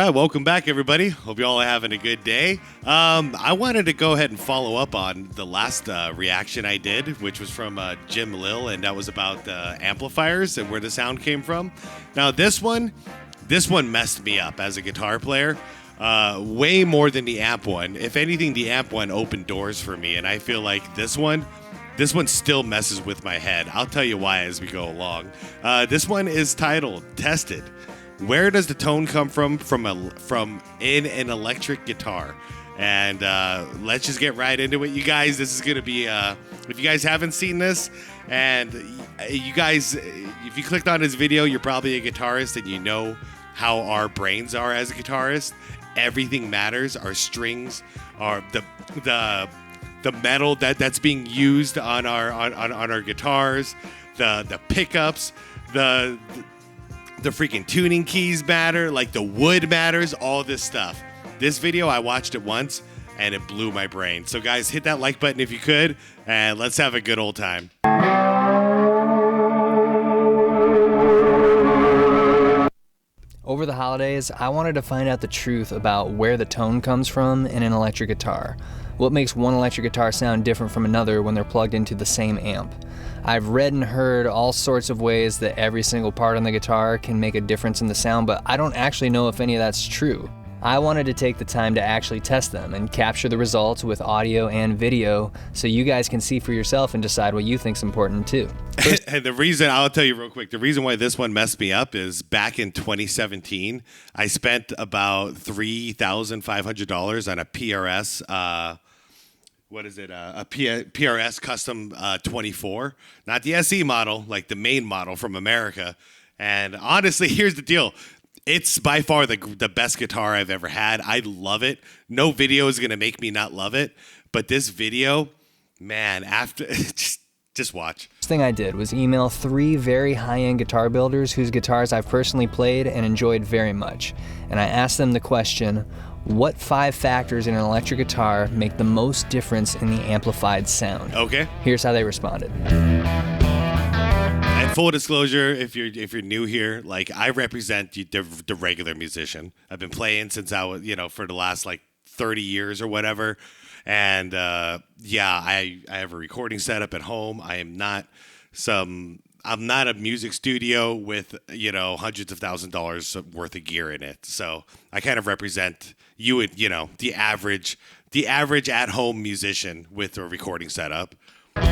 right, welcome back, everybody. Hope you all are having a good day. I wanted to go ahead and follow up on the last reaction I did, which was from Jim Lill, and that was about amplifiers and where the sound came from. Now, this one messed me up as a guitar player, way more than the amp one. If anything, the amp one opened doors for me, and I feel like this one still messes with my head. I'll tell you why as we go along. This one is titled "Tested." Where does the tone come from in an electric guitar? And let's just get right into it, you guys. This is going to be, if you guys haven't seen this, and you guys, if you clicked on this video, you're probably a guitarist and you know how our brains are as a guitarist. Everything matters. Our strings, are the metal that's being used on our guitars, the pickups, the freaking tuning keys matter, like the wood matters, all this stuff. This video, I watched it once, and it blew my brain. So guys, hit that like button if you could, and let's have a good old time. Over the holidays, I wanted to find out the truth about where the tone comes from in an electric guitar. What makes one electric guitar sound different from another when they're plugged into the same amp? I've read and heard all sorts of ways that every single part on the guitar can make a difference in the sound, but I don't actually know if any of that's true. I wanted to take the time to actually test them and capture the results with audio and video so you guys can see for yourself and decide what you think's important too. And the reason, I'll tell you real quick, the reason why this one messed me up is back in 2017, I spent about $3,500 on a PRS, a PRS Custom 24, not the SE model, like the main model from America. And honestly, here's the deal. It's by far the best guitar I've ever had. I love it. No video is going to make me not love it. But this video, man, after just watch. First thing I did was email 3 very high-end guitar builders whose guitars I've personally played and enjoyed very much. And I asked them the question, what 5 factors in an electric guitar make the most difference in the amplified sound? Okay. Here's how they responded. And full disclosure, if you're new here, like I represent the regular musician. I've been playing since I was, for the last like 30 years or whatever. And I have a recording setup at home. I'm not a music studio with, hundreds of $1,000s worth of gear in it. So I kind of represent you, the average at-home musician with a recording setup. All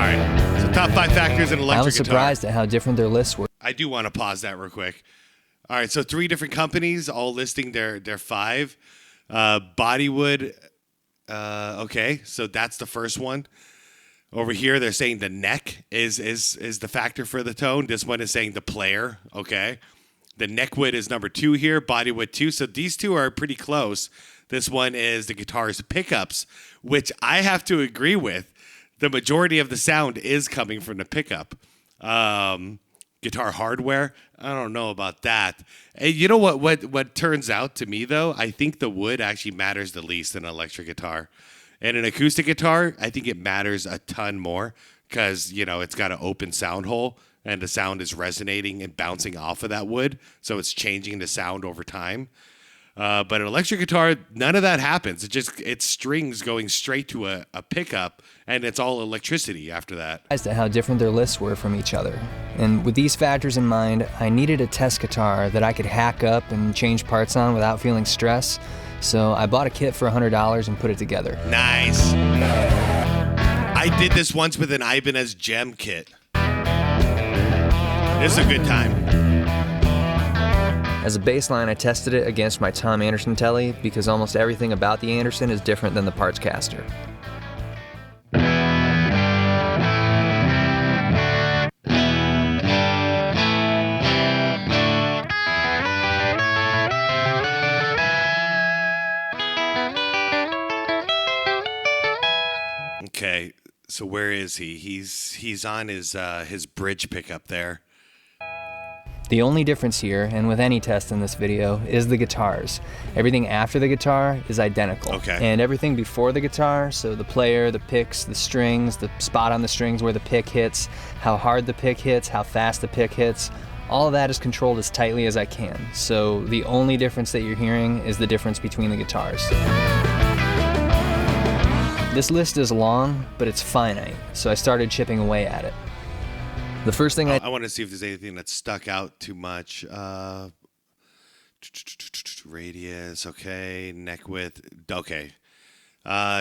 right. So top 5 factors in electric guitar. I was surprised at how different their lists were. I do want to pause that real quick. All right. So 3 different companies all listing their 5. Bodywood. Okay. So that's the first one. Over here, they're saying the neck is the factor for the tone. This one is saying the player. Okay. The neck wood is number 2 here. Bodywood 2. So these 2 are pretty close. This one is the guitar's pickups, which I have to agree with. The majority of the sound is coming from the pickup. Guitar hardware, I don't know about that. And you know what turns out to me, though? I think the wood actually matters the least in an electric guitar. And an acoustic guitar, I think it matters a ton more because, it's got an open sound hole and the sound is resonating and bouncing off of that wood. So it's changing the sound over time. But an electric guitar, none of that happens. It's strings going straight to a pickup, and it's all electricity after that. As to how different their lists were from each other. And with these factors in mind, I needed a test guitar that I could hack up and change parts on without feeling stress. So I bought a kit for $100 and put it together. Nice. I did this once with an Ibanez Gem kit. This is a good time. As a baseline, I tested it against my Tom Anderson Telly because almost everything about the Anderson is different than the parts caster. Okay, so where is he? He's on his bridge pickup there. The only difference here, and with any test in this video, is the guitars. Everything after the guitar is identical. Okay. And everything before the guitar, so the player, the picks, the strings, the spot on the strings where the pick hits, how hard the pick hits, how fast the pick hits, All of that is controlled as tightly as I can, so the only difference that you're hearing is the difference between the guitars. This list is long, but it's finite, so I started chipping away at it. The first thing I want to see if there's anything that stuck out too much. Radius, okay. Neck width, okay.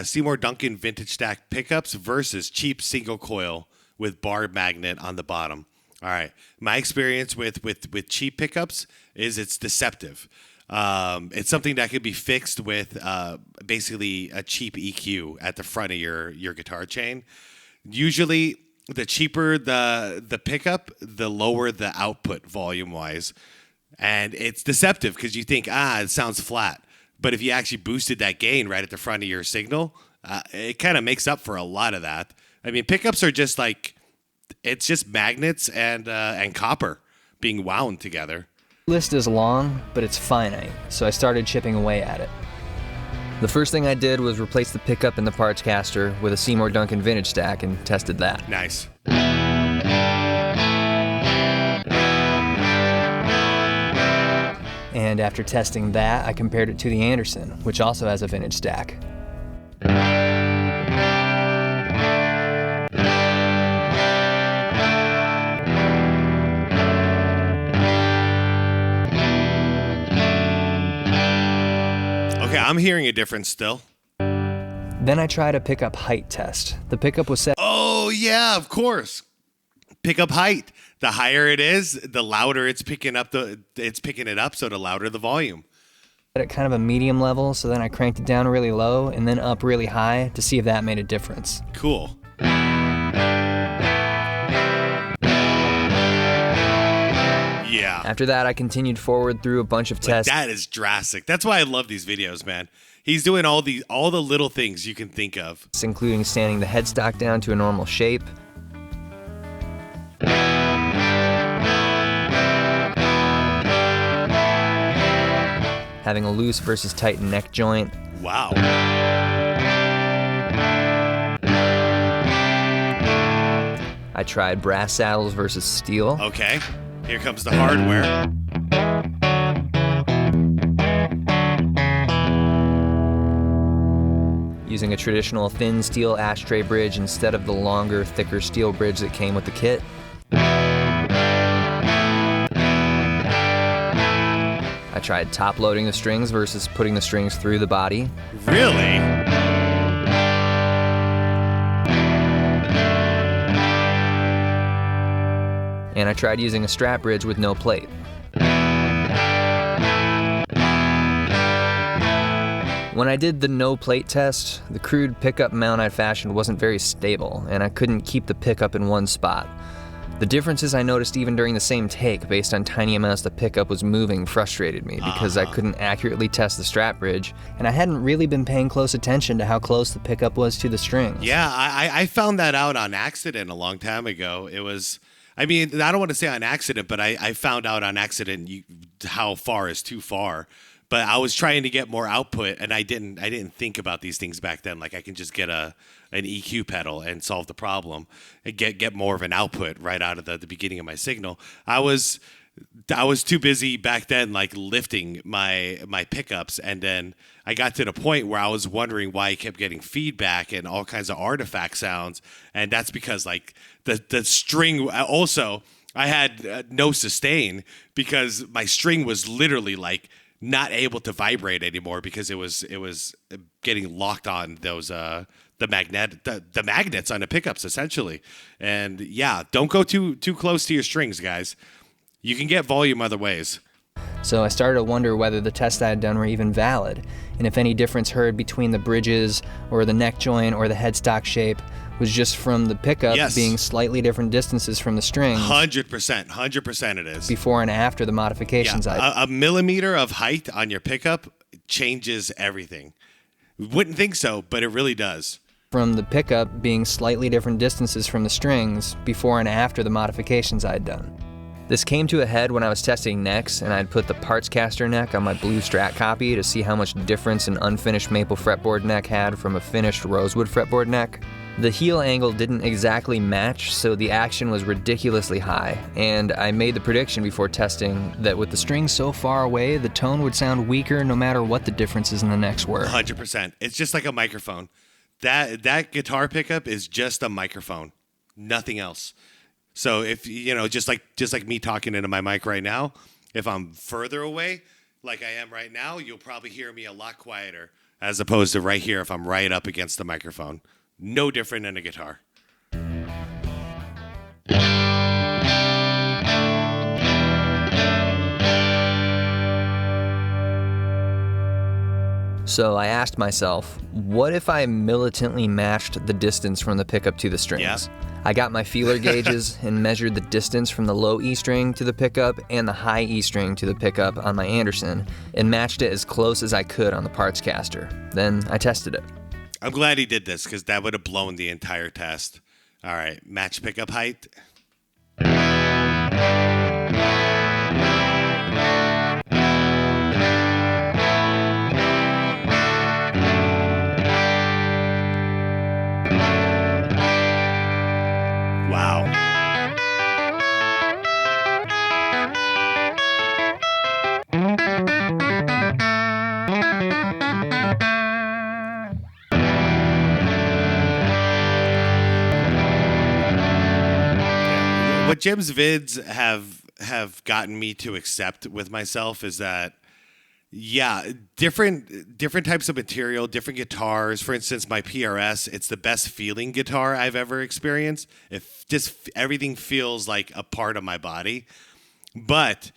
Seymour Duncan vintage stack pickups versus cheap single coil with bar magnet on the bottom. All right. My experience with cheap pickups is it's deceptive. It's something that could be fixed with basically a cheap EQ at the front of your guitar chain. Usually, the cheaper the pickup, the lower the output volume-wise. And it's deceptive because you think, it sounds flat. But if you actually boosted that gain right at the front of your signal, it kind of makes up for a lot of that. I mean, pickups are just like, it's just magnets and copper being wound together. The list is long, but it's finite, so I started chipping away at it. The first thing I did was replace the pickup in the parts caster with a Seymour Duncan vintage stack and tested that. Nice. And after testing that, I compared it to the Anderson, which also has a vintage stack. Okay, I'm hearing a difference still. Then I tried a pickup height test. The pickup was set. Oh, yeah, of course. Pickup height. The higher it is, the louder it's picking it up, so the louder the volume. At kind of a medium level, so then I cranked it down really low and then up really high to see if that made a difference. Cool. Yeah. After that, I continued forward through a bunch of tests. That is drastic. That's why I love these videos, man. He's doing all the little things you can think of, including sanding the headstock down to a normal shape, having a loose versus tight neck joint. Wow. I tried brass saddles versus steel. Okay, here comes the hardware. Using a traditional thin steel ashtray bridge instead of the longer, thicker steel bridge that came with the kit. I tried top loading the strings versus putting the strings through the body. Really? And I tried using a strap bridge with no plate. When I did the no plate test, the crude pickup mount I fashioned wasn't very stable, and I couldn't keep the pickup in one spot. The differences I noticed even during the same take, based on tiny amounts the pickup was moving, frustrated me because I couldn't accurately test the strap bridge, and I hadn't really been paying close attention to how close the pickup was to the strings. Yeah, I found that out on accident a long time ago. It was, I mean, I don't want to say on accident, but I found out on accident how far is too far. But I was trying to get more output, and I didn't think about these things back then. Like I can just get an EQ pedal and solve the problem, and get more of an output right out of the beginning of my signal. I was too busy back then, like lifting my pickups, and then I got to the point where I was wondering why I kept getting feedback and all kinds of artifact sounds, and that's because like the string also I had no sustain because my string was literally like not able to vibrate anymore because it was getting locked on those the magnets on the pickups essentially. And yeah, don't go too close to your strings, guys. You can get volume other ways. So I started to wonder whether the tests I had done were even valid, and if any difference heard between the bridges or the neck joint or the headstock shape was just from the pickup being slightly different distances from the strings. 100% it is. Before and after the modifications. A millimeter of height on your pickup changes everything. Wouldn't think so, but it really does. From the pickup being slightly different distances from the strings before and after the modifications I'd done. This came to a head when I was testing necks, and I'd put the parts caster neck on my blue Strat copy to see how much difference an unfinished maple fretboard neck had from a finished rosewood fretboard neck. The heel angle didn't exactly match, so the action was ridiculously high, and I made the prediction before testing that with the strings so far away, the tone would sound weaker no matter what the differences in the necks were. 100%. It's just like a microphone. That guitar pickup is just a microphone, nothing else. So if just like me talking into my mic right now, if I'm further away, like I am right now, you'll probably hear me a lot quieter as opposed to right here if I'm right up against the microphone. No different than a guitar. So I asked myself, what if I militantly matched the distance from the pickup to the strings? Yeah. I got my feeler gauges and measured the distance from the low E string to the pickup and the high E string to the pickup on my Anderson and matched it as close as I could on the parts caster. Then I tested it. I'm glad he did this because that would have blown the entire test. All right, match pickup height. Wow. What Jim's vids have gotten me to accept with myself is that, yeah, different types of material, different guitars. For instance, my PRS, it's the best feeling guitar I've ever experienced. Everything feels like a part of my body. But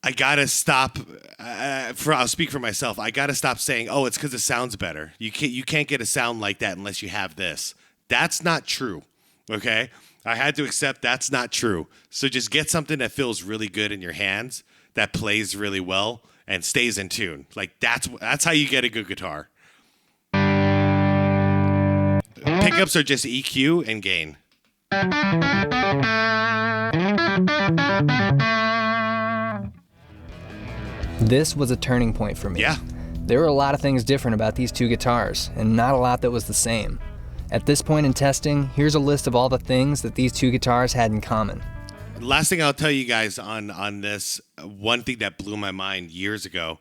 I gotta stop. I'll speak for myself. I gotta stop saying, "Oh, it's because it sounds better." You can't get a sound like that unless you have this. That's not true. Okay, I had to accept that's not true. So just get something that feels really good in your hands, that plays really well, and stays in tune. Like that's how you get a good guitar. Pickups are just EQ and gain. This was a turning point for me. Yeah. There were a lot of things different about these two guitars, and not a lot that was the same. At this point in testing, here's a list of all the things that these two guitars had in common. Last thing I'll tell you guys on this, one thing that blew my mind years ago,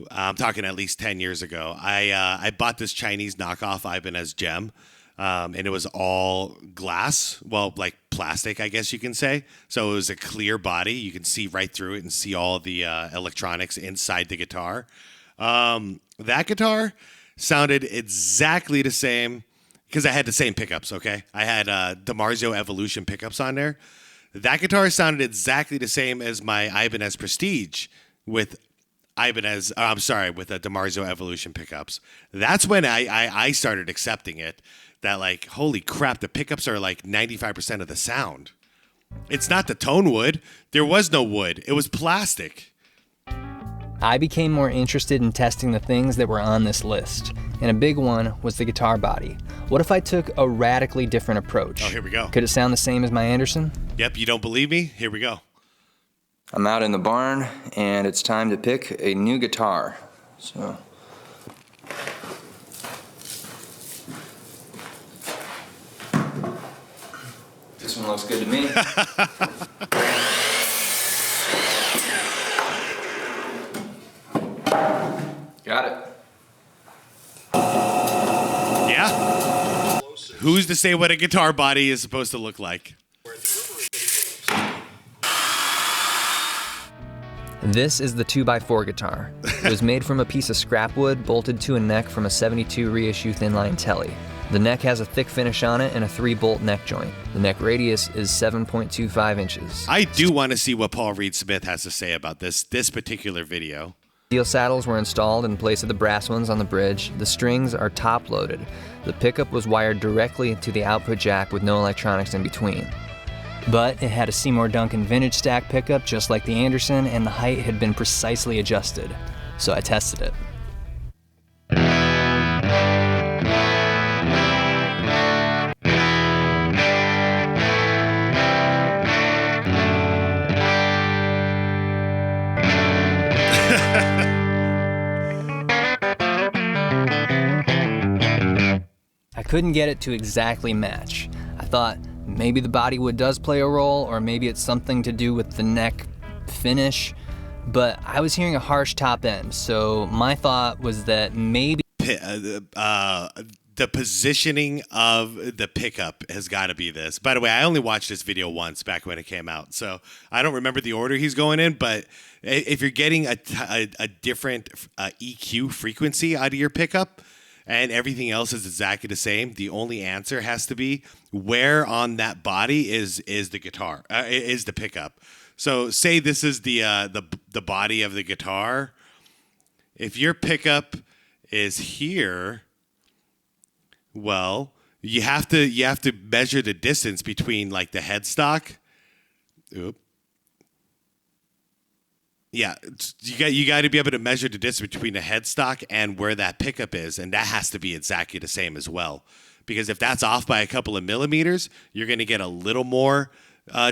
I'm talking at least 10 years ago, I bought this Chinese knockoff Ibanez Gem, and it was all glass, well, like plastic, I guess you can say. So it was a clear body. You can see right through it and see all the electronics inside the guitar. That guitar sounded exactly the same because I had the same pickups, okay? I had DiMarzio Evolution pickups on there. That guitar sounded exactly the same as my Ibanez Prestige with with the DiMarzio Evolution pickups. That's when I started accepting it, that like, holy crap, the pickups are like 95% of the sound. It's not the tone wood. There was no wood. It was plastic. I became more interested in testing the things that were on this list, and a big one was the guitar body. What if I took a radically different approach? Oh, here we go. Could it sound the same as my Anderson? Yep, you don't believe me? Here we go. I'm out in the barn, and it's time to pick a new guitar. So, this one looks good to me. Got it. Yeah? Who's to say what a guitar body is supposed to look like? This is the 2x4 guitar. It was made from a piece of scrap wood bolted to a neck from a 72 reissue thin-line Telly. The neck has a thick finish on it and a 3-bolt neck joint. The neck radius is 7.25 inches. I do want to see what Paul Reed Smith has to say about this particular video. Steel saddles were installed in place of the brass ones on the bridge. The strings are top-loaded. The pickup was wired directly to the output jack with no electronics in between. But it had a Seymour Duncan vintage stack pickup just like the Anderson, and the height had been precisely adjusted. So I tested it. couldn't get it to exactly match. I thought maybe the bodywood does play a role, or maybe it's something to do with the neck finish, but I was hearing a harsh top end, so my thought was that maybe the positioning of the pickup has got to be this. By the way, I only watched this video once back when it came out, so I don't remember the order he's going in, but if you're getting a different EQ frequency out of your pickup and everything else is exactly the same, the only answer has to be where on that body is the guitar, is the pickup. So say this is the body of the guitar. If your pickup is here, well, you have to measure the distance between like the headstock. Oop. Yeah, you got to be able to measure the distance between the headstock and where that pickup is, and that has to be exactly the same as well. Because if that's off by a couple of millimeters, you're going to get a little more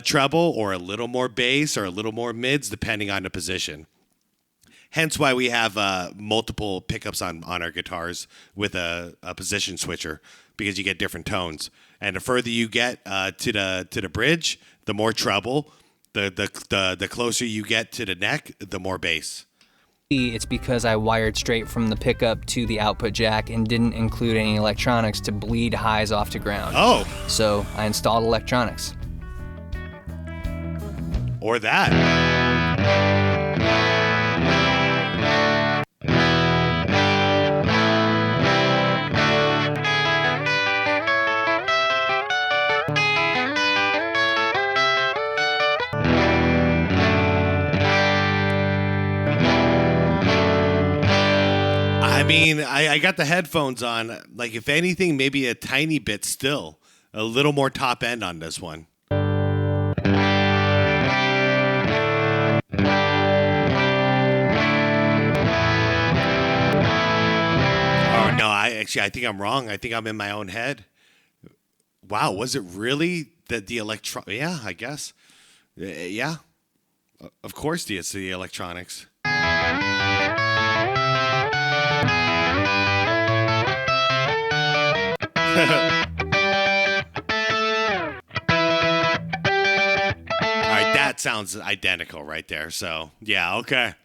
treble or a little more bass or a little more mids depending on the position. Hence why we have multiple pickups on our guitars with a position switcher, because you get different tones. And the further you get to the bridge, the more treble. The closer you get to the neck, the more bass. it's because I wired straight from the pickup to the output jack and didn't include any electronics to bleed highs off to ground. Oh. So I installed electronics. Or that. I mean, I got the headphones on. Like, if anything, maybe a tiny bit still. A little more top end on this one. Oh, no, I think I'm wrong. I think I'm in my own head. Wow, was it really the electron? Yeah, I guess. Yeah. Of course, it's the electronics. All right, that sounds identical right there. So, yeah, okay.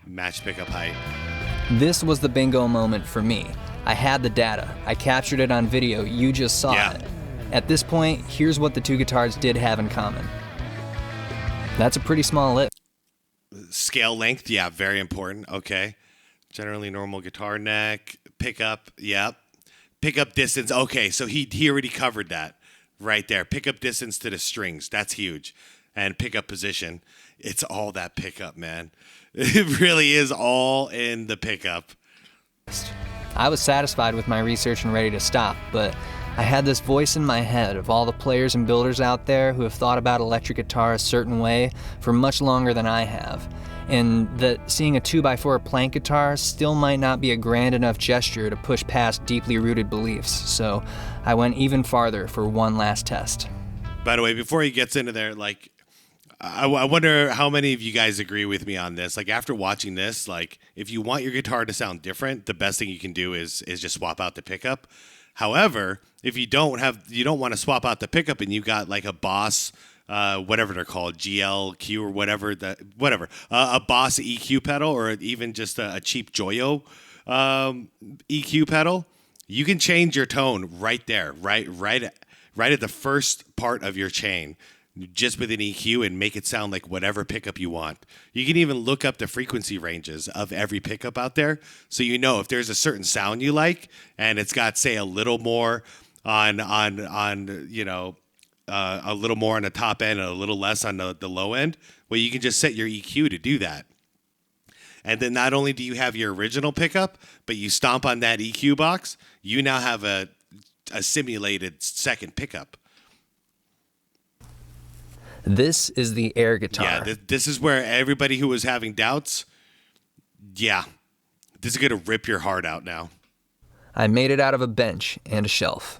Match pickup height. This was the bingo moment for me. I had the data. I captured it on video. You just saw it. At this point, here's what the two guitars did have in common. That's a pretty small lift. Scale length, yeah, very important. Okay. Generally normal guitar neck. Pickup, yep. Pickup distance, okay, so he already covered that right there. Pickup distance to the strings, that's huge. And pickup position, it's all that pickup, man. It really is all in the pickup. I was satisfied with my research and ready to stop, but I had this voice in my head of all the players and builders out there who have thought about electric guitar a certain way for much longer than I have. And that seeing a 2x4 plank guitar still might not be a grand enough gesture to push past deeply rooted beliefs, so I went even farther for one last test. By the way, before he gets into there, like, I wonder how many of you guys agree with me on this. Like, after watching this, like, if you want your guitar to sound different, the best thing you can do is just swap out the pickup. However, if you don't want to swap out the pickup and you got like a Boss, whatever they're called, GLQ or whatever, a Boss EQ pedal, or even just a cheap Joyo EQ pedal, you can change your tone right there, right at the first part of your chain, just with an EQ, and make it sound like whatever pickup you want. You can even look up the frequency ranges of every pickup out there, so you know if there's a certain sound you like and it's got, say, a little more on a little more on the top end and a little less on the low end. Well, you can just set your EQ to do that. And then not only do you have your original pickup, but you stomp on that EQ box, you now have a simulated second pickup. This is the air guitar. Yeah, this is where everybody who was having doubts, yeah, this is going to rip your heart out now. I made it out of a bench and a shelf.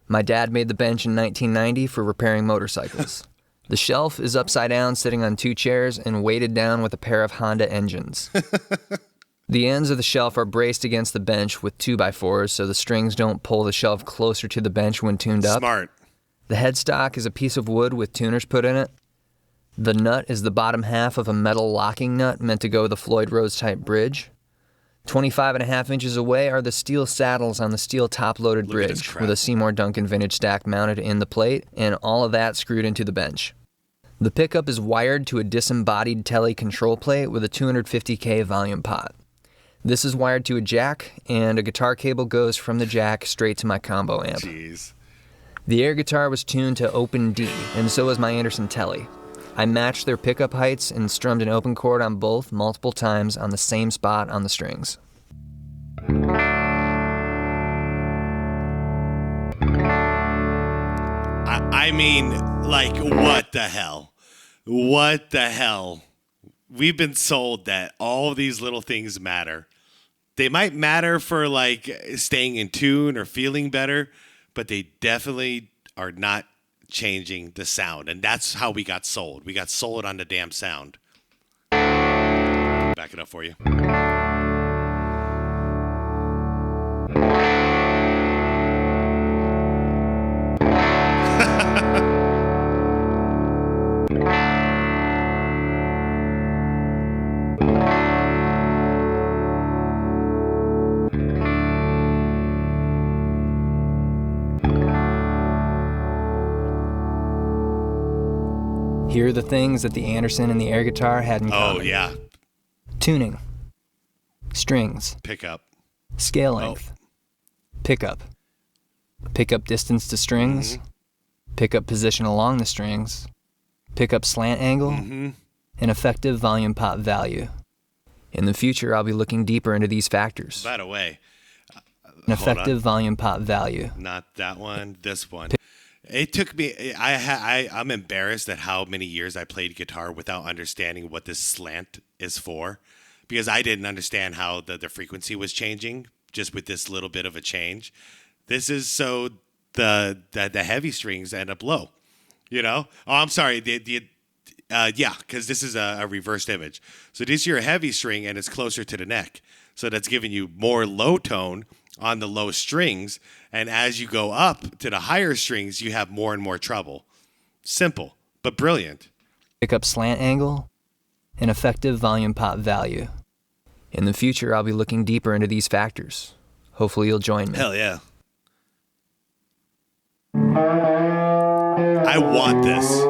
My dad made the bench in 1990 for repairing motorcycles. The shelf is upside down, sitting on two chairs and weighted down with a pair of Honda engines. The ends of the shelf are braced against the bench with 2x4s so the strings don't pull the shelf closer to the bench when tuned up. Smart. The headstock is a piece of wood with tuners put in it. The nut is the bottom half of a metal locking nut meant to go with a Floyd Rose type bridge. 25.5 inches away are the steel saddles on the steel top-loaded bridge with a Seymour Duncan vintage stack mounted in the plate and all of that screwed into the bench. The pickup is wired to a disembodied tele control plate with a 250K volume pot. This is wired to a jack, and a guitar cable goes from the jack straight to my combo amp. Jeez. The air guitar was tuned to open D, and so was my Anderson Tele. I matched their pickup heights and strummed an open chord on both multiple times on the same spot on the strings. I mean, like, what the hell? What the hell? We've been sold that all these little things matter. They might matter for, like, staying in tune or feeling better, but they definitely are not changing the sound. And that's how we got sold. We got sold on the damn sound. Back it up for you. Here are the things that the Anderson and the air guitar had in common. Oh, yeah. Tuning. Strings. Pickup. Scale length. Pickup. Pickup distance to strings. Pickup position along the strings. Pickup slant angle. And effective volume pot value. In the future, I'll be looking deeper into these factors. By the way, An effective volume pot value. not that one, this one. It took me, I'm embarrassed at how many years I played guitar without understanding what this slant is for, because I didn't understand how the frequency was changing just with this little bit of a change. This is so the heavy strings end up low, you know? Oh, I'm sorry. Yeah, because this is a reversed image. So this is your heavy string and it's closer to the neck. So that's giving you more low tone on the low strings. And as you go up to the higher strings, you have more and more treble. Simple, but brilliant. Pickup slant angle. An effective volume pot value. In the future, I'll be looking deeper into these factors. Hopefully you'll join me. Hell yeah. I want this.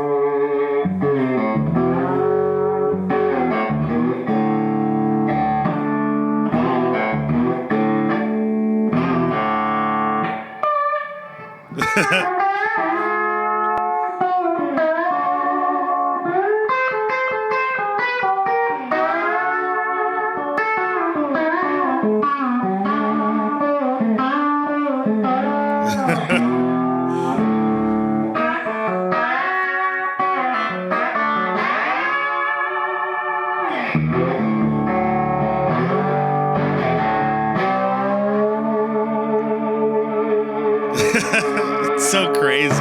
It's so crazy.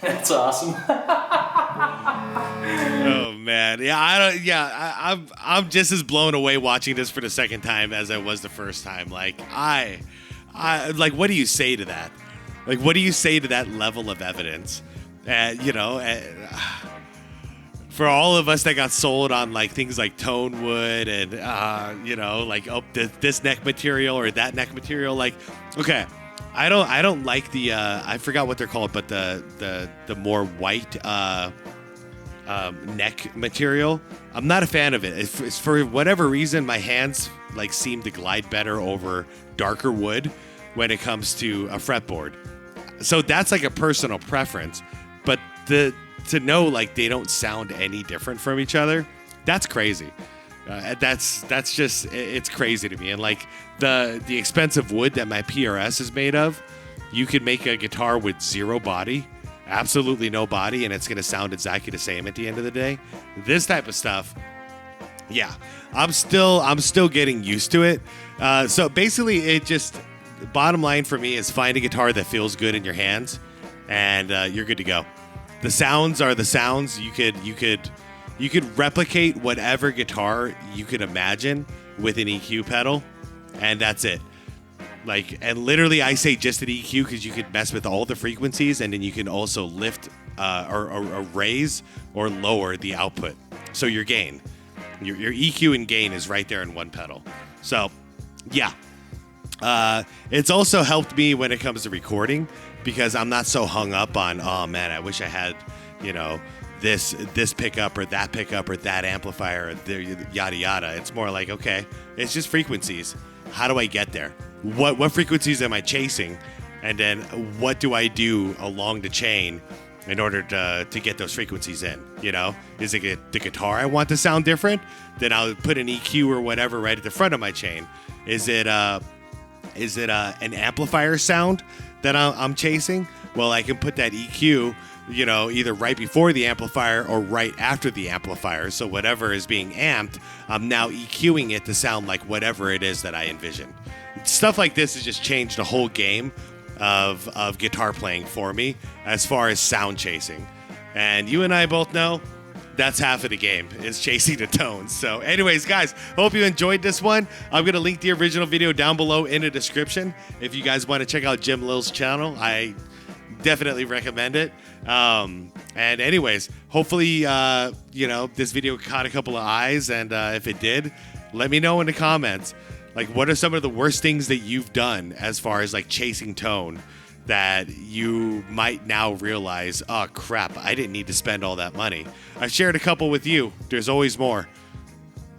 That's awesome. Oh man, yeah, I'm just as blown away watching this for the second time as I was the first time. Like I like, what do you say to that? Like, what do you say to that level of evidence? For all of us that got sold on like things like tone wood and like this neck material or that neck material, like, okay. I don't like the I forgot what they're called, but the more white neck material. I'm not a fan of it. It's for whatever reason, my hands like seem to glide better over darker wood when it comes to a fretboard. So that's like a personal preference. But to know like they don't sound any different from each other, that's crazy. That's just, it's crazy to me. And like the expensive wood that my PRS is made of, you can make a guitar with zero body, absolutely no body, and it's going to sound exactly the same at the end of the day. This type of stuff, yeah, I'm still getting used to it. So basically, it just, bottom line for me is find a guitar that feels good in your hands, and you're good to go. The sounds are the sounds. You could replicate whatever guitar you could imagine with an EQ pedal, and that's it. Like, and literally I say just an EQ because you could mess with all the frequencies, and then you can also lift or raise or lower the output. So your gain, your EQ and gain is right there in one pedal. So yeah, it's also helped me when it comes to recording because I'm not so hung up on, oh man, I wish I had, you know, this pickup or that amplifier or yada yada. It's more like, okay, it's just frequencies. How do I get there? What frequencies am I chasing? And then what do I do along the chain in order to get those frequencies in? You know, is it the guitar I want to sound different? Then I'll put an EQ or whatever right at the front of my chain. Is it an amplifier sound that I'm chasing? Well, I can put that EQ, you know, either right before the amplifier or right after the amplifier. So whatever is being amped, I'm now EQing it to sound like whatever it is that I envision. Stuff like this has just changed the whole game of guitar playing for me as far as sound chasing. And you and I both know that's half of the game, is chasing the tones. So anyways, guys, hope you enjoyed this one. I'm going to link the original video down below in the description. If you guys want to check out Jim Lill's channel, I definitely recommend it. And anyways, hopefully, you know, this video caught a couple of eyes. And if it did, let me know in the comments. Like, what are some of the worst things that you've done as far as like chasing tone that you might now realize, oh crap, I didn't need to spend all that money. I've shared a couple with you. There's always more.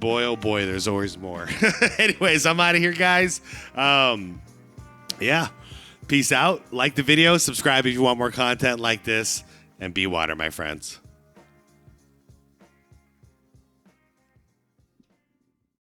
Boy, oh boy, there's always more. Anyways, I'm out of here, guys. Yeah. Peace out. Like the video, subscribe if you want more content like this, and be water, my friends.